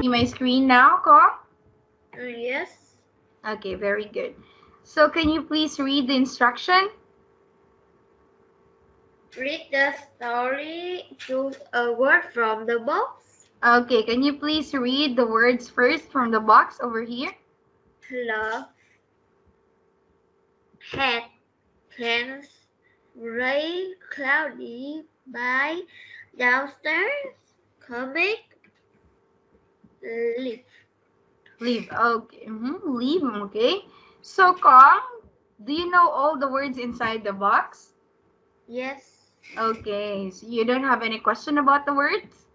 My screen now, Kong? Yes. Okay, very good. So can you please read the instruction? Read the story. Choose a word from the box. Okay, can you please read the words first from the box over here? Love. Hat. Plans. Gray. Cloudy. By. Downstairs. Comic. Leaf. Leave. Okay. Leave. Okay. So, Kong, do you know all the words inside the box? Yes. Okay. So you don't have any question about the words?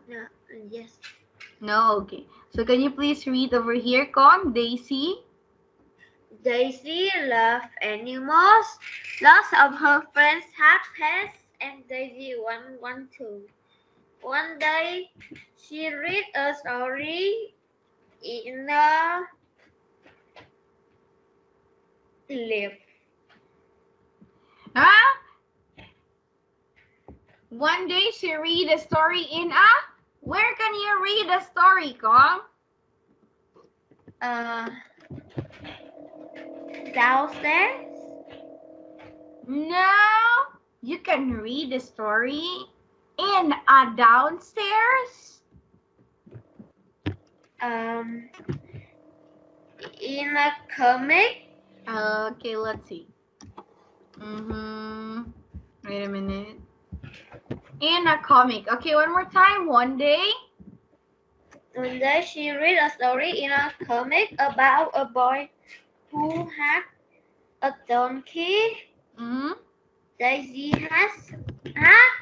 No. Yes. No. Okay. So can you please read over here, Kong? Daisy. Daisy loves animals. Lots of her friends have pets, and Daisy one too. One day, she read a story in a leaf. Huh? One day she read a story in a. Where can you read a story, Kong? Downstairs. No. You can read a story in a downstairs. In a comic. Okay, let's see. Wait a minute. In a comic. Okay, one more time. One day. One day, she read a story in a comic about a boy who had a donkey. Daisy had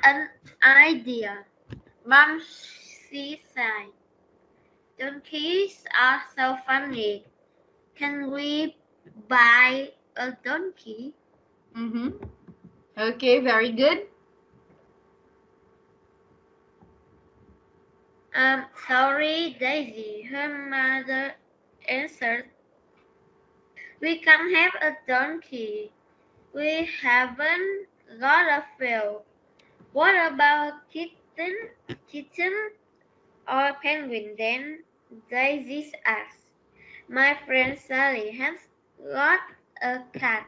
an idea. Mom, she said, donkeys are so funny. Can we buy a donkey? Okay, very good. Sorry, Daisy, her mother answered. We can't have a donkey. We haven't got a field. What about kitten or penguin then? Daisy asked. My friend Sally has got a cat.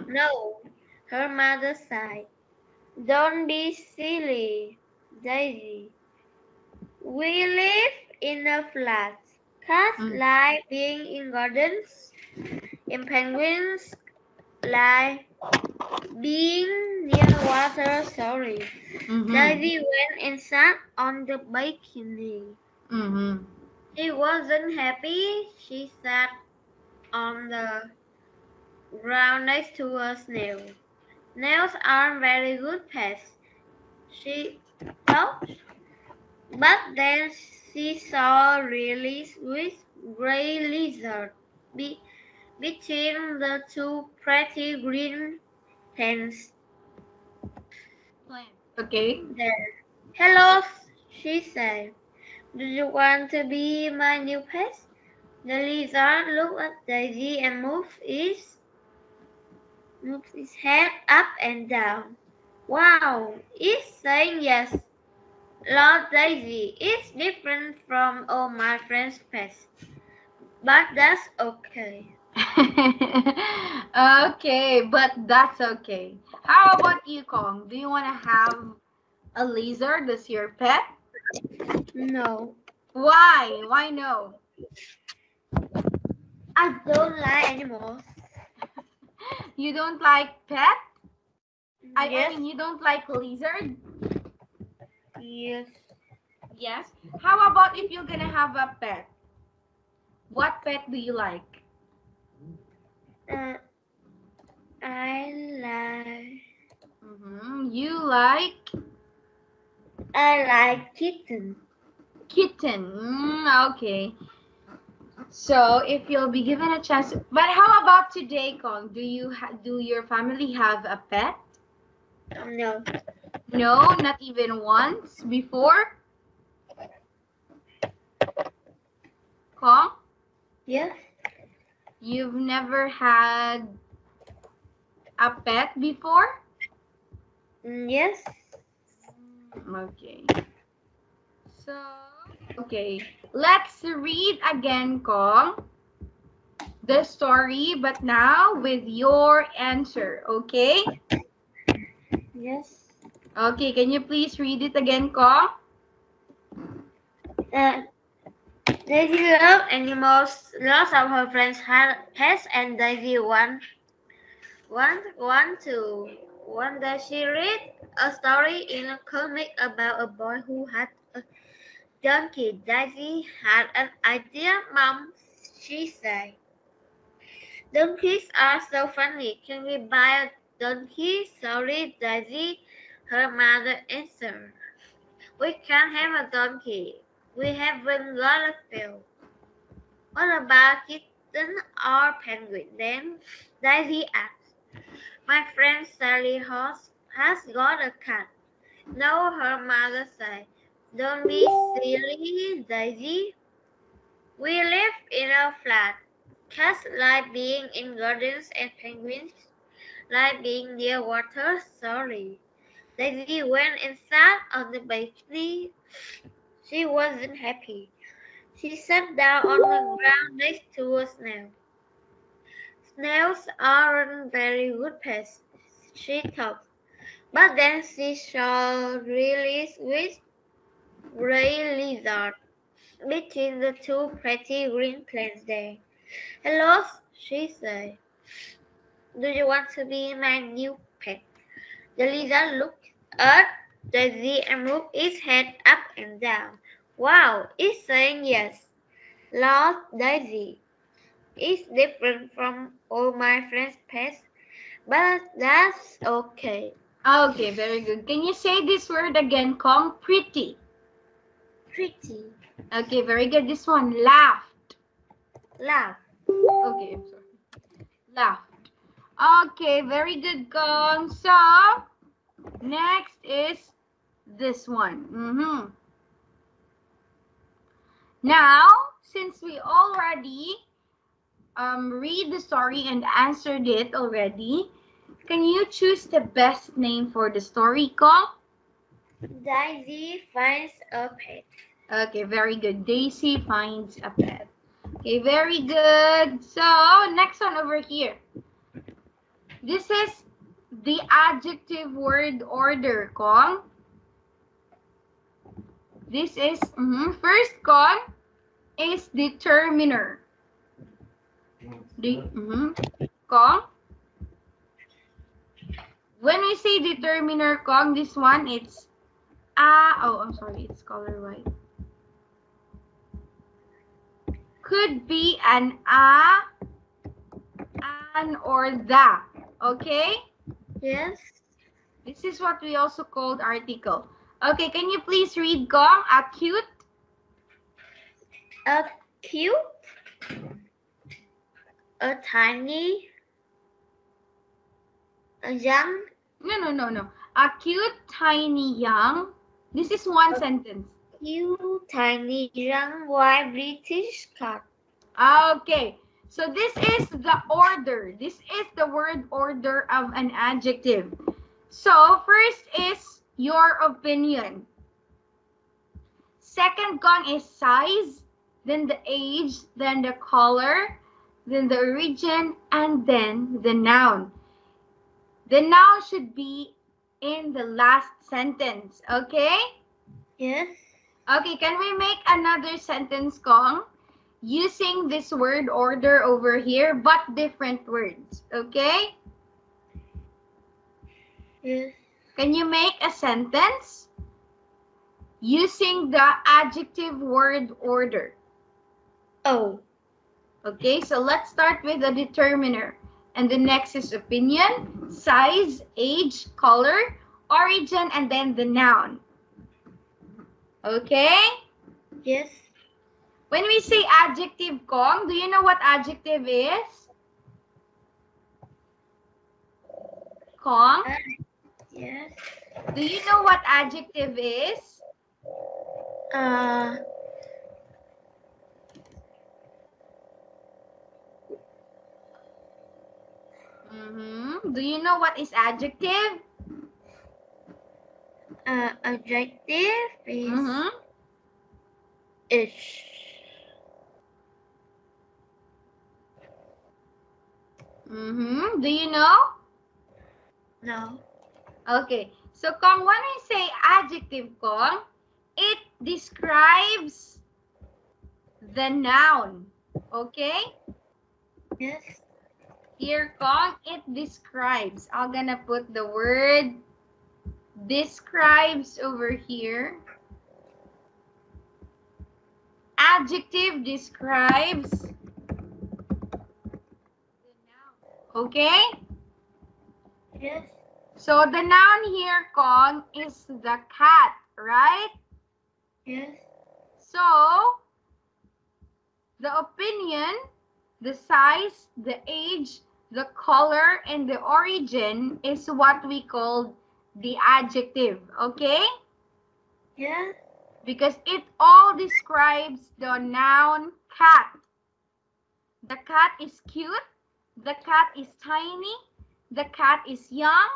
No, her mother sighed. Don't be silly, Daisy. We live in a flat. Cats like being in gardens, and penguins like being near water. Sorry. Daisy went and sat on the balcony. She wasn't happy. She sat on the ground next to a snail. Snails aren't very good pets, she thought. But then she saw a really sweet gray lizard between the two pretty green plants. Okay. There. Hello, she said. Do you want to be my new pet? The lizard looked at Daisy and moved its head up and down. Wow, it's saying yes. Lord Daisy, it's different from all my friends' pets, but that's okay. Okay, but that's okay. How about you, Kong? Do you want to have a lizard as your pet? No, Why? Why no? I don't like animals. You don't like pet? I Yes, mean, you don't like lizard? yes. Yes. How about if you're gonna have a pet? What pet do you like? I like. I like kitten. kitten. Okay. So if you'll be given a chance, but how about today, Kong? Do your family have a pet? No. No, not even once before. Kong, Yes. you've never had a pet before? Yes. Okay. So, okay. Let's read again, Kong, the story, but now with your answer, okay? Yes. Okay, can you please read it again, Kong? Daisy loves animals. Lots of her friends had pets, and Daisy one day she read a story in a comic about a boy who had a donkey. Daisy had an idea, Mom, she said. Donkeys are so funny. Can we buy a donkey? Sorry, Daisy, her mother answered. We can't have a donkey. We haven't got a field. What about kitten or penguin then? Daisy asked. My friend Sally has got a cat. No, her mother said. Don't be silly, Daisy. We live in a flat. Cats like being in gardens and penguins like being near water. Sorry. Daisy went and sat on the balcony. She wasn't happy. She sat down on the ground next to a snail. Snails aren't very good pets, she thought. But then she saw really sweet gray lizard between the two pretty green plants there. Hello, she said. Do you want to be my new pet? The lizard looked at Daisy and moved its head up and down. Wow, it's saying yes. Laughed Daisy. It's different from all my friends' pets, but that's okay. Okay, very good. Can you say this word again, Kong? Pretty. Pretty. Okay, very good. This one, laughed. Laugh. Okay, I'm sorry. Laughed. Okay, very good, Kong. So, next is this one. Now, since we already read the story and answered it already, can you choose the best name for the story, Kong? Daisy finds a pet. Okay, very good. Daisy finds a pet. Okay, very good. So, next one over here. This is the adjective word order, Kong. This is, first, Kong, is determiner. Kong. When we say determiner, Kong, this one, it's I'm sorry, it's color white. Could be an an, or the. Okay? Yes. This is what we also called article. Okay, can you please read, Kong? Acute. Acute. A tiny. A young. No. Acute, tiny, young. This is one sentence. Cute, tiny, young, white British cat. Okay. So this is the order. This is the word order of an adjective. So first is your opinion. Second, Kong, is size, then the age, then the color, then the origin, and then the noun. The noun should be in the last sentence, okay? Yes. Okay, can we make another sentence, Kong? Using this word order over here, but different words, okay? Yes. Can you make a sentence using the adjective word order? Oh. Okay, so let's start with the determiner. And the next is opinion, size, age, color, origin, and then the noun. Okay? Yes. When we say adjective, Kong, do you know what adjective is? Kong? Yes. Do you know what adjective is? Do you know what is adjective? Adjective is Each. Do you know? No. Okay. So, Kong, when I say adjective, Kong, it describes the noun. Okay? Yes. Here, Kong, it describes. I'm gonna put the word describes over here. Adjective describes the noun. Okay? Yes. So the noun here, Kong, is the cat, right? Yes. So the opinion, the size, the age, the color, and the origin is what we call the adjective, okay? Yes. Because it all describes the noun cat. The cat is cute. The cat is tiny. The cat is young.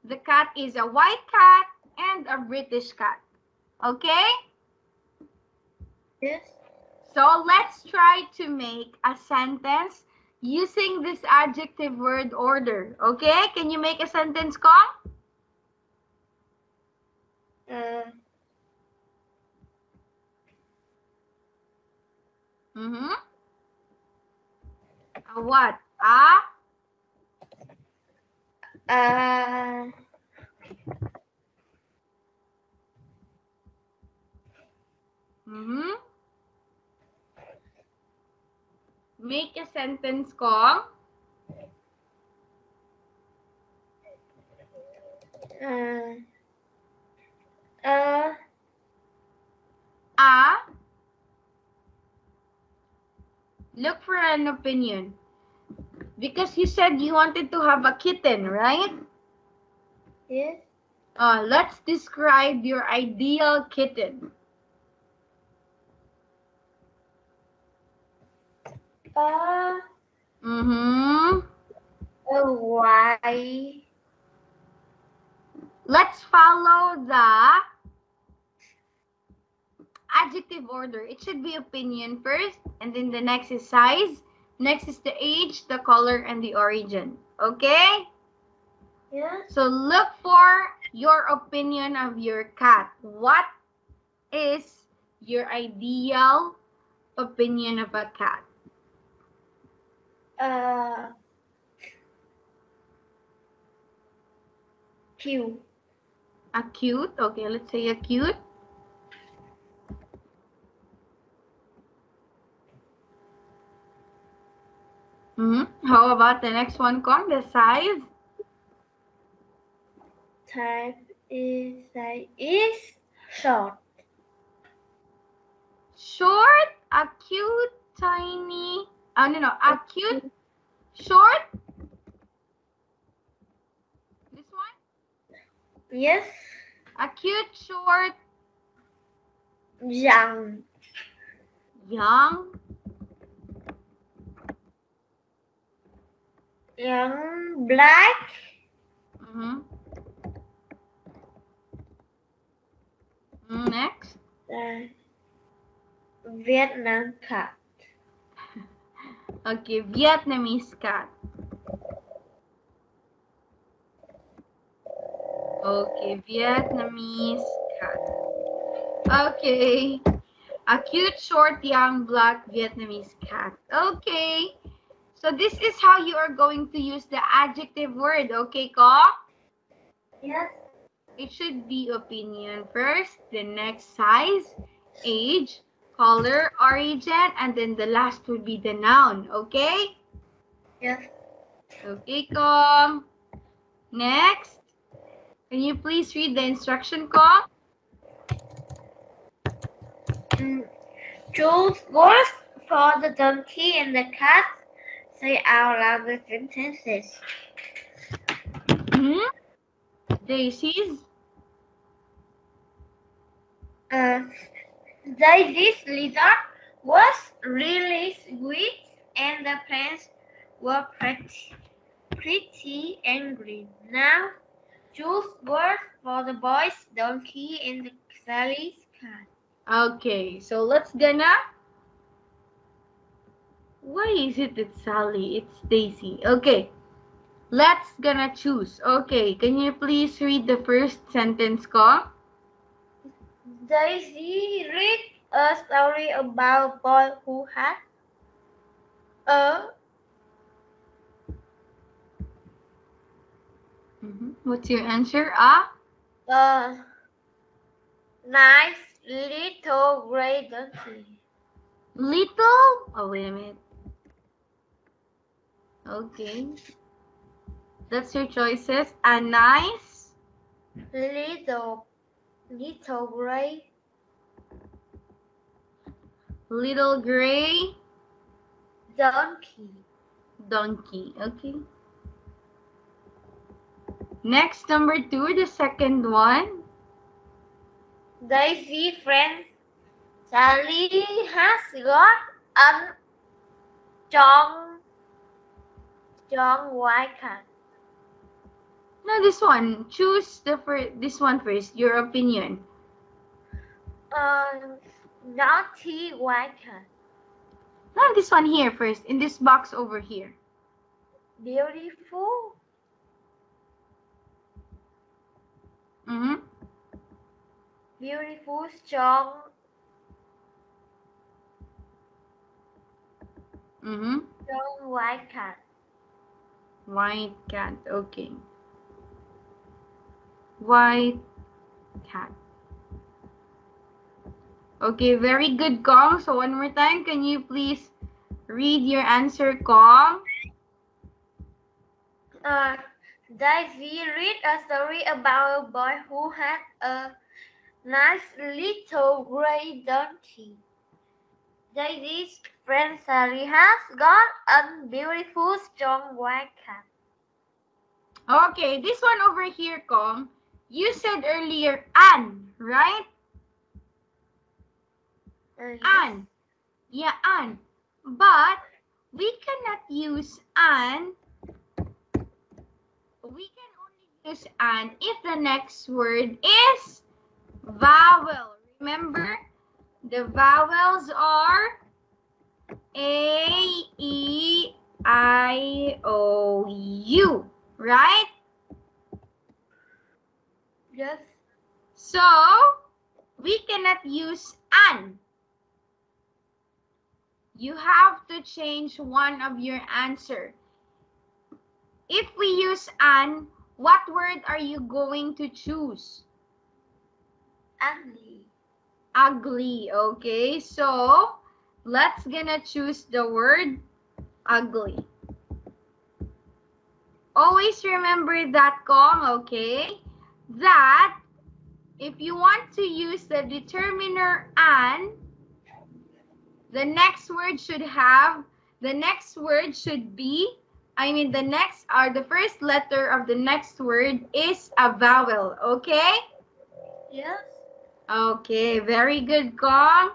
The cat is a white cat and a British cat. Okay? Yes. So let's try to make a sentence using this adjective word order. Okay? Can you make a sentence, Kong? What? Make a sentence, Kong. Look for an opinion. Because you said you wanted to have a kitten, right? Yes. Let's describe your ideal kitten. Why? Let's follow the adjective order. It should be opinion first, and then the next is size. Next is the age, the color, and the origin. Okay? Yeah. So look for your opinion of your cat. What is your ideal opinion of a cat? Cute. Acute. Okay, let's say acute. How about the next one, Kong? The size? Size is short. Short, acute, tiny. No. Acute, short. This one? Yes. Acute, short. Young. Young. Young, black. Next. Vietnam cat. Okay, Vietnamese cat. Okay, Vietnamese cat. Okay. A cute, short, young, black Vietnamese cat. Okay. So this is how you are going to use the adjective word. Okay, Kong? Yes. It should be opinion first, the next size, age, color, origin, and then the last would be the noun. Okay? Yes. Okay, Kong. Next. Can you please read the instruction, Kong? Choose words for the donkey and the cat. Say out loud the sentences. Daisy's. Daisy's lizard was really sweet, and the pants were pretty and green. Now, choose words for the boy's donkey and the Sally's cat. Okay, so let's gonna. Why is it it's Sally? It's Daisy. Okay, let's gonna choose. Okay, can you please read the first sentence, ko? Daisy read a story about a boy who had a What's your answer? a nice little gray donkey. Little? Oh, wait a minute. Okay. That's your choices. A nice. Little gray Little gray. donkey. Donkey. Okay. Next, number 2, the second one. Daisy friend Sally has got a strong white cat. No, this one. Choose this one first. Your opinion. Naughty white cat. No, this one here first. In this box over here. Beautiful. Beautiful, strong. Strong white cat. White cat. Okay. White cat. Okay, very good, Kong. So one more time, can you please read your answer, Kong? Daisy read a story about a boy who had a nice little gray donkey. Daisy's friend Sally has got a beautiful, strong white cat. Okay, this one over here, Kong. You said earlier, an, right? Yes. An. Yeah, an. But we cannot use an. We can only use an if the next word is vowel. Remember, the vowels are A, E, I, O, U, right? Yes. So, we cannot use an. You have to change one of your answer. If we use an, what word are you going to choose? Ugly. Ugly, okay? So, let's gonna choose the word ugly. Always remember that, Kong, okay? That if you want to use the determiner an, the next word should be, the first letter of the next word is a vowel, okay? Yes. Okay, very good, Kong.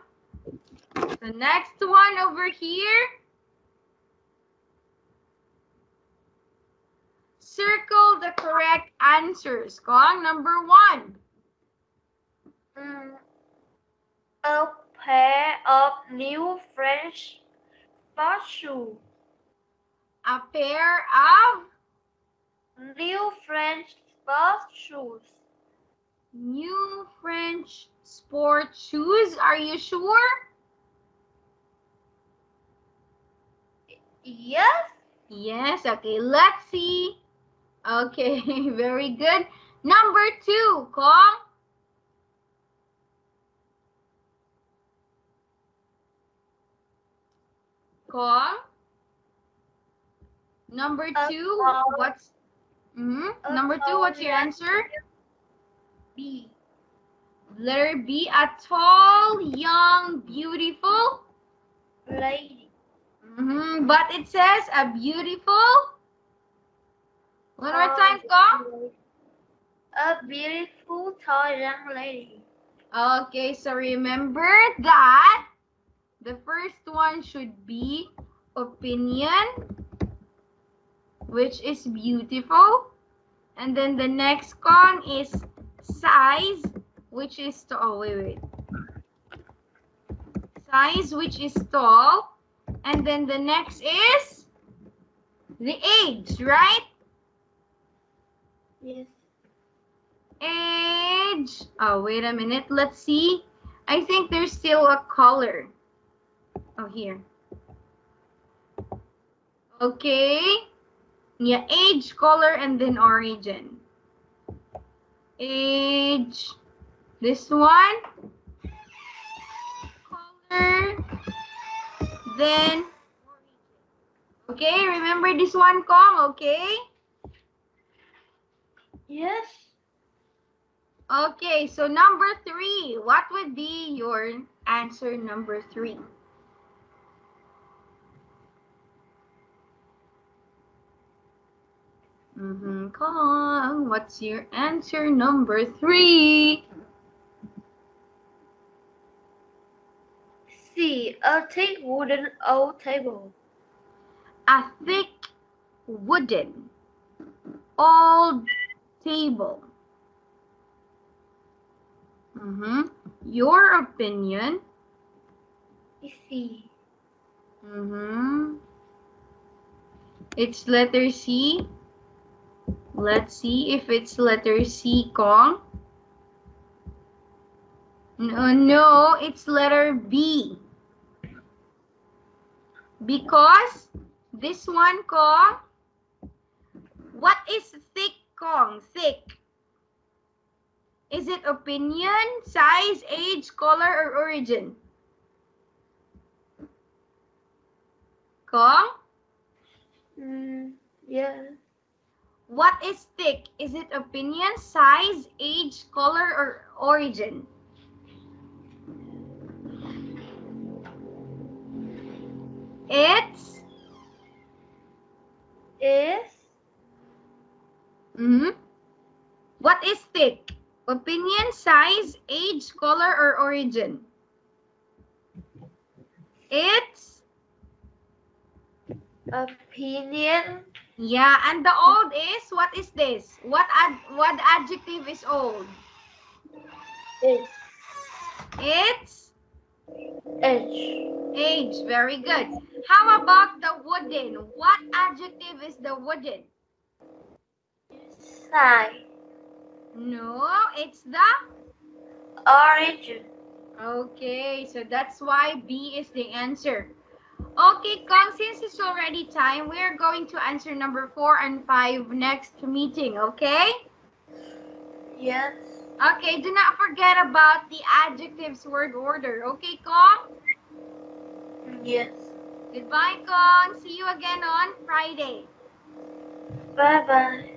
The next one over here. Circle the correct answers, Kong. Number 1. A pair of new French sports shoes. A pair of New French sports shoes. new French sport shoes. Are you sure? Yes. Yes. Okay, let's see. Okay, very good. Number 2, Kong. Kong. Number 2, what's number 2, what's your answer? B. Letter B, a tall, young, beautiful Lady. But it says a beautiful. One more time, Kong. A beautiful tall young lady. Okay, so remember that the first one should be opinion, which is beautiful. And then the next, Kong, is size, which is wait. size, which is tall. And then the next is the age, right? Yes. Age. Oh, wait a minute. Let's see. I think there's still a color. Oh, here. Okay. Yeah, age, color, and then origin. Age. This one. Color. Then. Okay, remember this one, Kong, okay? Yes. Okay, so number 3. What would be your answer number 3? Kong, what's your answer number 3? C. A thick wooden old table. A thick wooden old table. Your opinion? C. It's letter C. Let's see if it's letter C, Kong. No, it's letter B. Because this one, Kong, what is thick, Kong? Thick. Is it opinion, size, age, color, or origin? Kong? Yeah. What is thick? Is it opinion, size, age, color, or origin? It's? What is thick? Opinion, size, age, color, or origin? It's? Opinion. Yeah, and the old is? What is this? What adjective is old? It's? Age. Age, very good. How about the wooden? What adjective is the wooden? Size. No, it's the? Origin. Okay, so that's why B is the answer. Okay, Kong, since it's already time, we're going to answer number 4 and 5 next meeting, okay? Yes. Okay, do not forget about the adjectives word order, okay, Kong? Yes. Goodbye, Kong. See you again on Friday. Bye-bye.